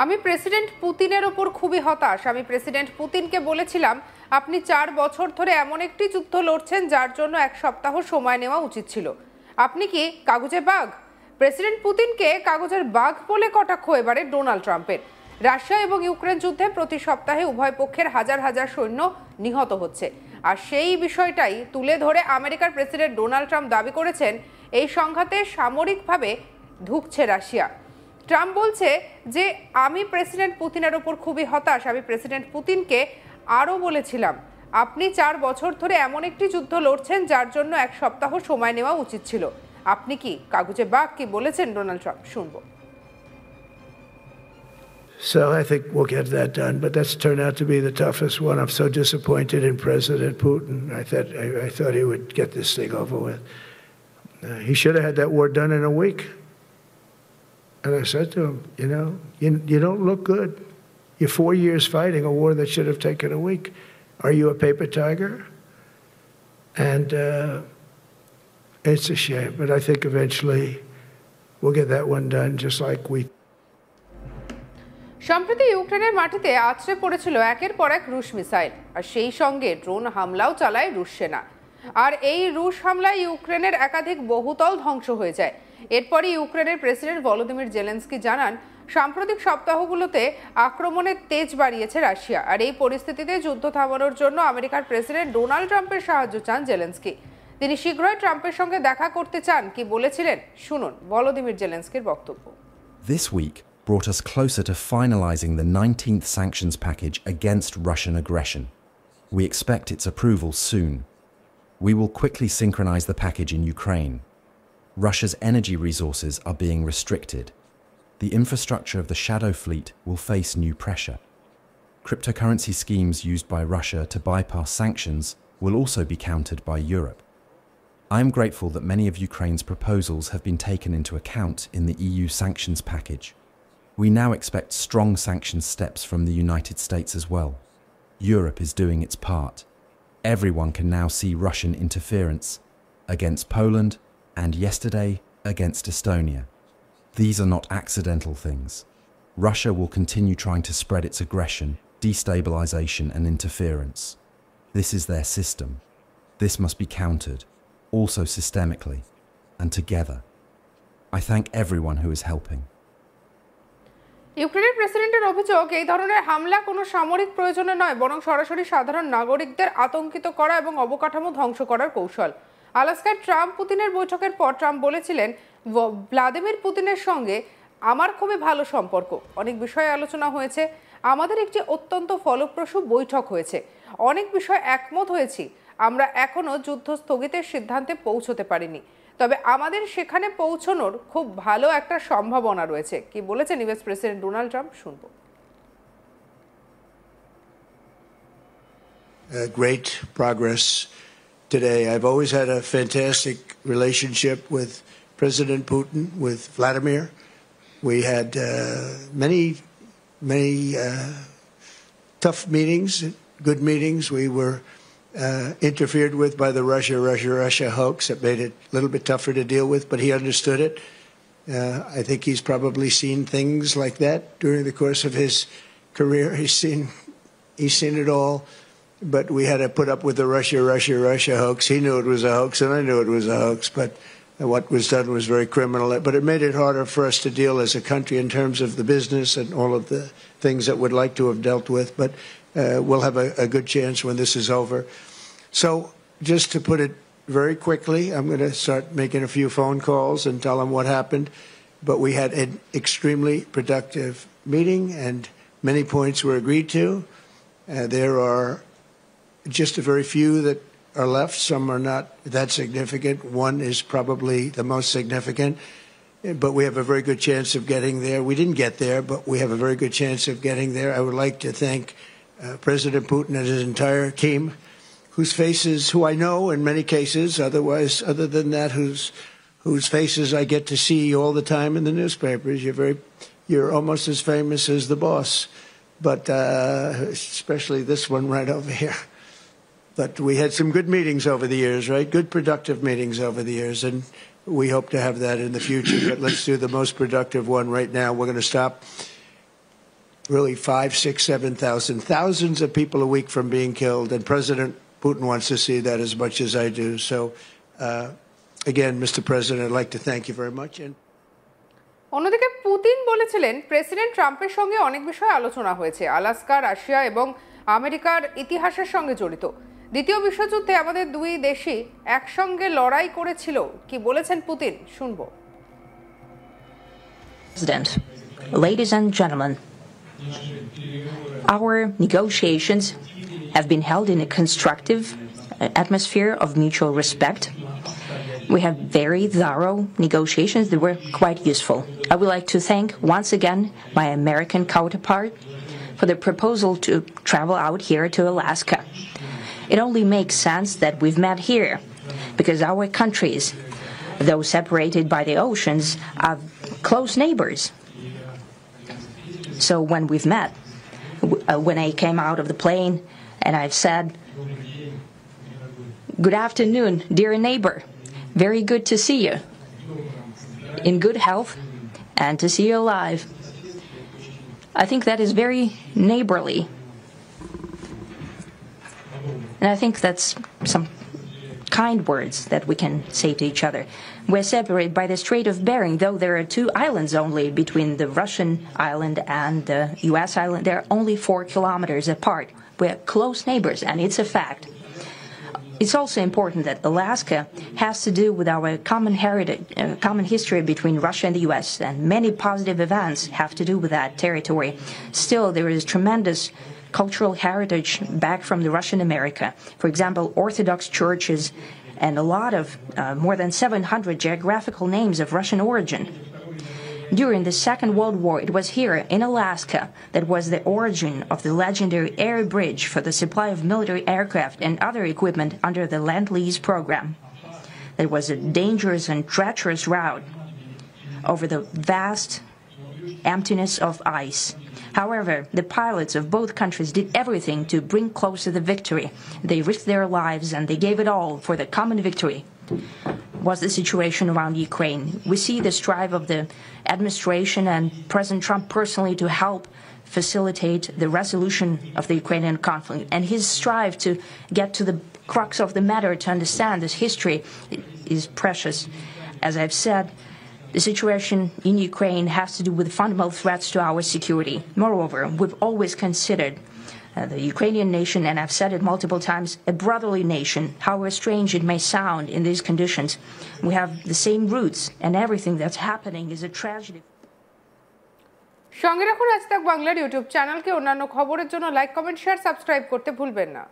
আমি প্রেসিডেন্ট পুতিনের ওপর খুবই হতাশ। আমি প্রেসিডেন্ট পুতিনকে বলেছিলাম, আপনি 4 বছর ধরে এমন একটি যুদ্ধ লড়ছেন যার জন্য 1 সপ্তাহ সময় নেওয়া উচিত ছিল। আপনি কি কাগজে বাঘ? প্রেসিডেন্ট পুতিনকে কাগজের বাঘ বলে কটাক্ষ এবারে ডোনাল্ড ট্রাম্পের। রাশিয়া এবং ইউক্রেন যুদ্ধে প্রতি সপ্তাহে উভয় পক্ষের হাজার হাজার সৈন্য নিহত হচ্ছে। আর সেই বিষয়টাই তুলে ধরে আমেরিকার প্রেসিডেন্ট ডোনাল্ড ট্রাম্প দাবি করেছেন এই সংঘাতে সামরিকভাবে ঢুকছে রাশিয়া। ট্রাম্প বলছে যে আমি প্রেসিডেন্ট পুতিনের ওপর খুবই হতাশ। আমি প্রেসিডেন্ট পুতিনকে আরও বলেছিলাম, আপনি 4 বছর ধরে এমন একটি যুদ্ধ লড়ছেন যার জন্য 1 সপ্তাহ সময় নেওয়া উচিত ছিল। আপনি কি কাগজে বাঘ? কি বলেছেন ডোনাল্ড ট্রাম্প, শুনবো। So I think we'll get that done, but that's turned out to be the toughest one. I'm so disappointed in President Putin. I thought he would get this thing over with. He should have had that war done in a week. And I said to him, you don't look good. You're 4 years fighting a war that should have taken a week. Are you a paper tiger? And it's a shame, but I think eventually we'll get that one done just like we. সম্প্রতি ইউক্রেনের মাটিতে আছড়ে পড়েছিল একের পর এক রুশ missile, আর সেই সঙ্গে ড্রোন হামলাও চালায় রুশ সেনা। আর এই রুশ হামলায় ইউক্রেনের একাধিক বহুতল ধ্বংস হয়ে যায়। এরপরই ইউক্রেনের প্রেসিডেন্ট ভলোদিমির জেলেনস্কি জানান, সাম্প্রতিক সপ্তাহগুলোতে আক্রমণের তেজ বাড়িয়েছে রাশিয়া। আর এই পরিস্থিতিতে যুদ্ধ থামানোর জন্য আমেরিকার প্রেসিডেন্ট ডোনাল্ড ট্রাম্পের সাহায্য চান জেলেনস্কি। তিনি শীঘ্রই ট্রাম্পের সঙ্গে দেখা করতে চান। কি বলেছিলেন শুনুন ভলোদিমির জেলেনস্কির বক্তব্য। This week brought us closer to finalizing the 19th sanctions package against Russian aggression. We expect its approval soon. We will quickly synchronize the package in Ukraine. Russia's energy resources are being restricted. The infrastructure of the shadow fleet will face new pressure. Cryptocurrency schemes used by Russia to bypass sanctions will also be countered by Europe. I am grateful that many of Ukraine's proposals have been taken into account in the EU sanctions package. We now expect strong sanctions steps from the United States as well. Europe is doing its part. Everyone can now see Russian interference against Poland and yesterday against Estonia. These are not accidental things. Russia will continue trying to spread its aggression, destabilization and interference. This is their system. This must be countered, also systemically, and together. I thank everyone who is helping. ইউক্রেনের প্রেসিডেন্টের অভিযোগ, এই ধরনের হামলা কোনো সামরিক প্রয়োজনে নয়, বরং সরাসরি সাধারণ নাগরিকদের আতঙ্কিত করা এবং অবকাঠামো ধ্বংস করার কৌশল। আলাস্কায় ট্রাম্প পুতিনের বৈঠকের পর ট্রাম্প বলেছিলেন, ভ্লাদিমির পুতিনের সঙ্গে আমার খুবই ভালো সম্পর্ক, অনেক বিষয়ে আলোচনা হয়েছে, আমাদের একটি অত্যন্ত ফলপ্রসূ বৈঠক হয়েছে, অনেক বিষয় একমত হয়েছি। আমরা এখনো যুদ্ধ স্থগিতের সিদ্ধান্তে পৌঁছতে পারিনি, তবে আমাদের সেখানে পৌঁছানোর খুব ভালো একটা সম্ভাবনা রয়েছে। কি বলেছেন ইউএস প্রেসিডেন্ট ডোনাল্ড ট্রাম্প, শুনবো। Great progress today. I've always had a fantastic relationship with President Putin, with Vladimir. We had many tough meetings, good meetings. We were interfered with by the Russia hoax. It made it a little bit tougher to deal with, but he understood it. I think he's probably seen things like that during the course of his career. He's seen it all. But we had to put up with the Russia hoax. He knew it was a hoax, and I knew it was a hoax. But what was done was very criminal. But it made it harder for us to deal as a country in terms of the business and all of the things that we'd like to have dealt with. But we'll have a good chance when this is over. So just to put it very quickly, I'm going to start making a few phone calls and tell them what happened. But we had an extremely productive meeting, and many points were agreed to. There are just a very few that are left. Some are not that significant. One is probably the most significant, but we have a very good chance of getting there. We didn't get there, but we have a very good chance of getting there. I would like to thank President Putin and his entire team, whose faces, who I know in many cases, other than that, whose faces I get to see all the time in the newspapers. You're almost as famous as the boss, but especially this one right over here. But we had some good meetings over the years, right? Good productive meetings over the years, and we hope to have that in the future. But let's do the most productive one right now. We're going to stop really 5, 6, 7,000, thousands of people a week from being killed, and President Putin wants to see that as much as I do. So, again, Mr. President, I'd like to thank you very much. And অন্যদিকে Putin বলেছিলেন president ট্রাম্পের সঙ্গে অনেক বিষয়ে আলোচনা হয়েছে, Alaska, Russia এবং আমেরিকার ইতিহাসের সঙ্গে জড়িত। দ্বিতীয় বিশ্বযুদ্ধে আমাদের দুই দেশই একসঙ্গে লড়াই করেছিল, কি বলেছেন পুতিন, শুনবো। President, ladies and gentlemen, our negotiations have been held in a constructive atmosphere of mutual respect. We have very thorough negotiations that were quite useful. I would like to thank once again my American counterpart for the proposal to travel out here to Alaska. It only makes sense that we've met here because our countries, though separated by the oceans, are close neighbors. So when we've met, when I came out of the plane and I've said, "Good afternoon, dear neighbor. Very good to see you. In good health and to see you alive." I think that is very neighborly. And I think that's some kind words that we can say to each other. We're separated by the Strait of Bering, though there are 2 islands only between the Russian island and the U.S. island. They're only 4 kilometers apart. We're close neighbors, and it's a fact. It's also important that Alaska has to do with our common heritage, common history between Russia and the U.S., and many positive events have to do with that territory. Still, there is tremendous cultural heritage back from the Russian America. For example, Orthodox churches and a lot of more than 700 geographical names of Russian origin. During the Second World War, it was here in Alaska that was the origin of the legendary air bridge for the supply of military aircraft and other equipment under the Lend-Lease program. It was a dangerous and treacherous route over the vast emptiness of ice. However, the pilots of both countries did everything to bring closer the victory. They risked their lives and they gave it all for the common victory. Was the situation around Ukraine. We see the strive of the administration and President Trump personally to help facilitate the resolution of the Ukrainian conflict, and his strive to get to the crux of the matter to understand this history is precious. As I've said, the situation in Ukraine has to do with fundamental threats to our security. Moreover, we've always considered the Ukrainian nation, and I've said it multiple times, a brotherly nation, however strange it may sound in these conditions. We have the same roots, and everything that's happening is a tragedy. সঙ্গে রাখুন আজ তাক বাংলার YouTube চ্যানেলকে। অন্যান্য খবরের জন্য like, comment, share, subscribe করতে ভুলবেন না।